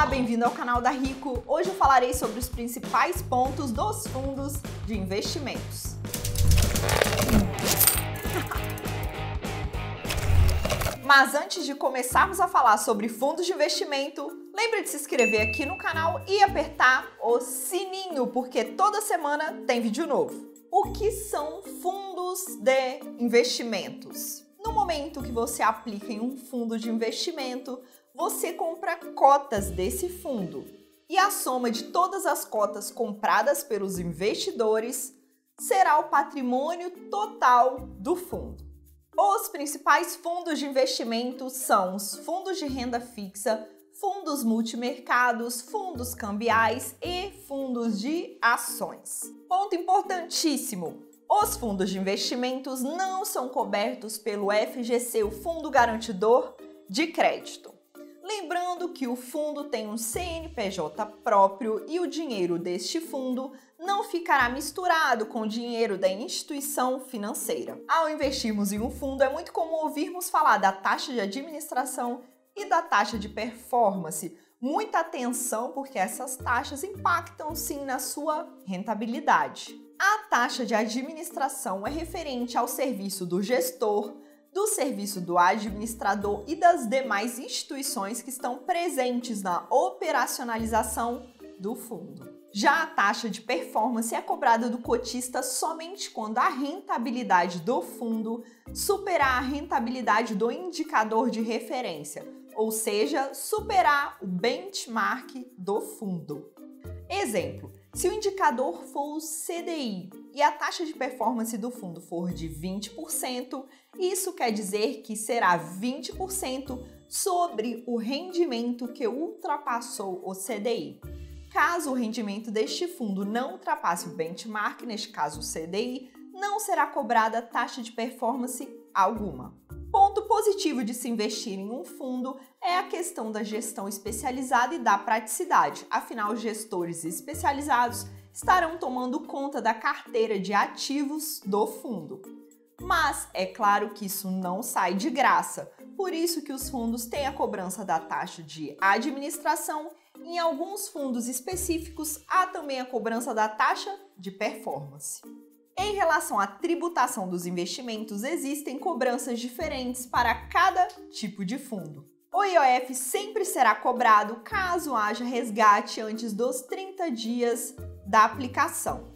Olá, bem-vindo ao canal da Rico. Hoje eu falarei sobre os principais pontos dos fundos de investimentos. Mas antes de começarmos a falar sobre fundos de investimento, lembre de se inscrever aqui no canal e apertar o sininho, porque toda semana tem vídeo novo. O que são fundos de investimentos? No momento que você aplica em um fundo de investimento, você compra cotas desse fundo e a soma de todas as cotas compradas pelos investidores será o patrimônio total do fundo. Os principais fundos de investimento são os fundos de renda fixa, fundos multimercados, fundos cambiais e fundos de ações. Ponto importantíssimo: os fundos de investimentos não são cobertos pelo FGC, o Fundo Garantidor de Crédito. Lembrando que o fundo tem um CNPJ próprio e o dinheiro deste fundo não ficará misturado com o dinheiro da instituição financeira. Ao investirmos em um fundo, é muito comum ouvirmos falar da taxa de administração e da taxa de performance. Muita atenção, porque essas taxas impactam sim na sua rentabilidade. A taxa de administração é referente ao serviço do gestor, do serviço do administrador e das demais instituições que estão presentes na operacionalização do fundo. Já a taxa de performance é cobrada do cotista somente quando a rentabilidade do fundo superar a rentabilidade do indicador de referência, ou seja, superar o benchmark do fundo. Exemplo: se o indicador for o CDI e a taxa de performance do fundo for de 20%, isso quer dizer que será 20% sobre o rendimento que ultrapassou o CDI. Caso o rendimento deste fundo não ultrapasse o benchmark, neste caso o CDI, não será cobrada taxa de performance alguma. Ponto positivo de se investir em um fundo é a questão da gestão especializada e da praticidade. Afinal, gestores especializados estarão tomando conta da carteira de ativos do fundo. Mas é claro que isso não sai de graça, por isso que os fundos têm a cobrança da taxa de administração. Em alguns fundos específicos, há também a cobrança da taxa de performance. Em relação à tributação dos investimentos, existem cobranças diferentes para cada tipo de fundo. O IOF sempre será cobrado caso haja resgate antes dos 30 dias da aplicação.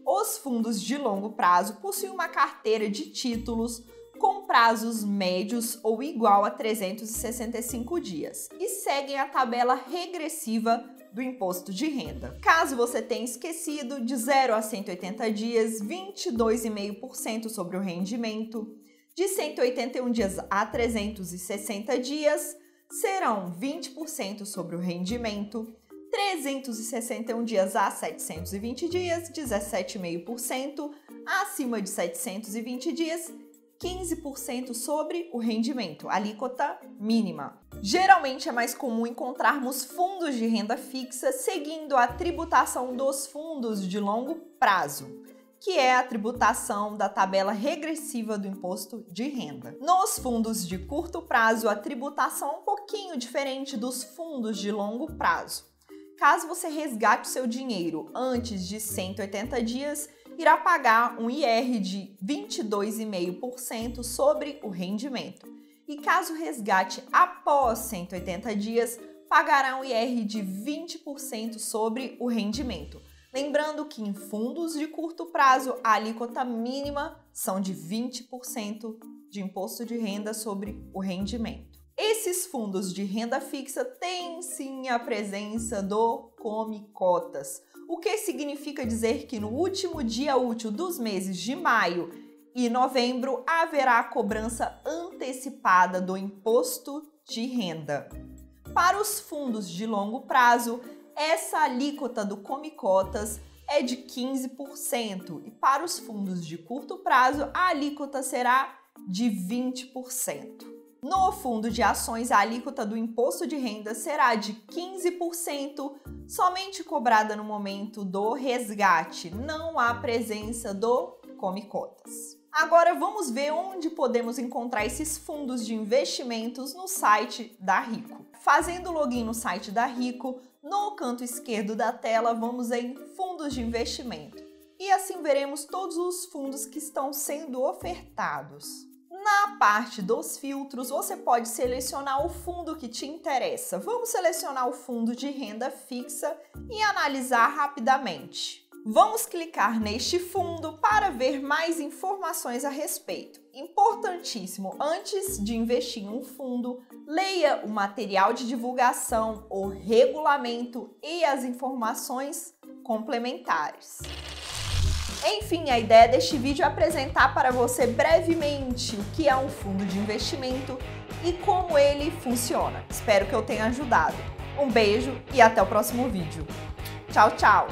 Os fundos de longo prazo possuem uma carteira de títulos com prazos médios ou igual a 365 dias e seguem a tabela regressiva do imposto de renda. Caso você tenha esquecido, de 0 a 180 dias, 22,5% sobre o rendimento. De 181 dias a 360 dias, serão 20% sobre o rendimento. 361 dias a 720 dias, 17,5%. Acima de 720 dias, 15% sobre o rendimento, alíquota mínima. Geralmente é mais comum encontrarmos fundos de renda fixa seguindo a tributação dos fundos de longo prazo, que é a tributação da tabela regressiva do imposto de renda. Nos fundos de curto prazo, a tributação é um pouquinho diferente dos fundos de longo prazo. Caso você resgate o seu dinheiro antes de 180 dias, irá pagar um IR de 22,5% sobre o rendimento. E caso resgate após 180 dias, pagará um IR de 20% sobre o rendimento. Lembrando que em fundos de curto prazo, a alíquota mínima são de 20% de imposto de renda sobre o rendimento. Esses fundos de renda fixa têm sim a presença do Come Cotas, o que significa dizer que no último dia útil dos meses de maio e novembro haverá a cobrança antecipada do imposto de renda. Para os fundos de longo prazo, essa alíquota do Come Cotas é de 15% e para os fundos de curto prazo a alíquota será de 20%. No fundo de ações, a alíquota do imposto de renda será de 15%, somente cobrada no momento do resgate. Não há presença do Come Cotas. Agora vamos ver onde podemos encontrar esses fundos de investimentos no site da Rico. Fazendo login no site da Rico, no canto esquerdo da tela vamos em Fundos de Investimento. E assim veremos todos os fundos que estão sendo ofertados. Na parte dos filtros, você pode selecionar o fundo que te interessa. Vamos selecionar o fundo de renda fixa e analisar rapidamente. Vamos clicar neste fundo para ver mais informações a respeito. Importantíssimo, antes de investir em um fundo, leia o material de divulgação, o regulamento e as informações complementares. Enfim, a ideia deste vídeo é apresentar para você brevemente o que é um fundo de investimento e como ele funciona. Espero que eu tenha ajudado. Um beijo e até o próximo vídeo. Tchau, tchau!